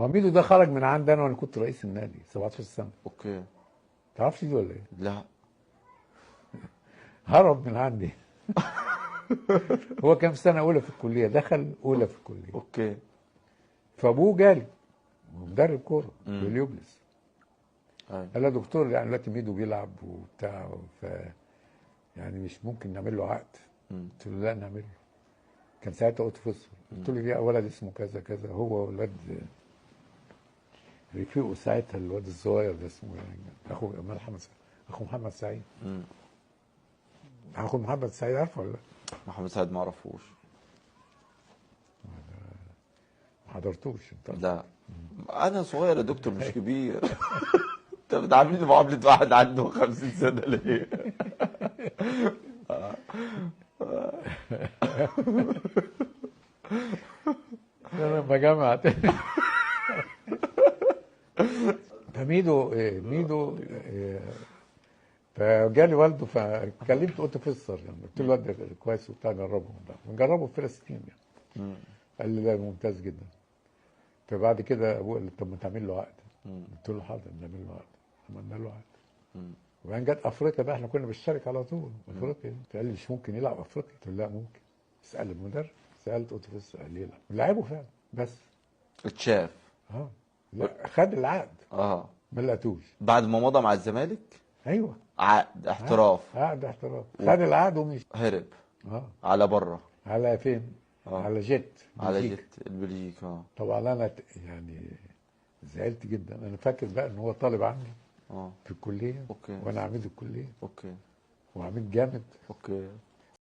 ما ميدو ده خرج من عندنا وانا كنت رئيس النادي 17 سنه. اوكي. تعرفش دي ولا ايه؟ لا. هرب من عندي. هو كان في سنه اولى في الكليه، دخل اولى في الكليه. اوكي. فابوه جالي مدرب كوره في اليوبلس. ايوه. قال له يا دكتور يعني دلوقتي ميدو بيلعب وبتاع يعني مش ممكن نعمل له عقد. قلت له لا نعمل له. كان ساعتها اوتو فوسفور. قلت له في ولد اسمه كذا كذا، هو ولاد رفيقه ساعتها الواد الصغير ده اسمه يعني اخو محمد سعيد. اخو محمد سعيد، عارفه ولا لا؟ محمد سعد ما اعرفوش. ما حضرتوش انت؟ لا. انا صغير يا دكتور مش كبير. انت بتعاملني معامله واحد عنده 50 سنه ليه؟ انا لما جامعة فميدو فجالي والده فكلمته قلت فسر يعني، قلت له الواد ده كويس وبتاع، جربه نجربه في فيرست تيم يعني. قال لي لا ممتاز جدا. فبعد كده ابوه قال لي طب ما تعمل له عقد. قلت له حاضر نعمل له عقد. عملنا له عقد. وبعدين جت افريقيا بقى، احنا كنا بنشترك على طول افريقيا. قال لي مش ممكن يلعب افريقيا؟ قلت له لا ممكن. اسال المدرب. سالت قلت فسر، قال لي لا. لعبه فعلا بس. اتشاف. لا خد العقد. ما لقيتوش. بعد ما مضى مع الزمالك. ايوه. عقد احتراف. عقد احتراف. خد العقد ومشي. هرب. على بره. على فين؟ على جيت على بلجيكا. جيت البلجيكا. طبعا انا يعني زعلت جدا. انا فاكر بقى ان هو طالب عندي في الكليه. اوكي. وانا عميد الكليه. اوكي. وعميد جامد. اوكي.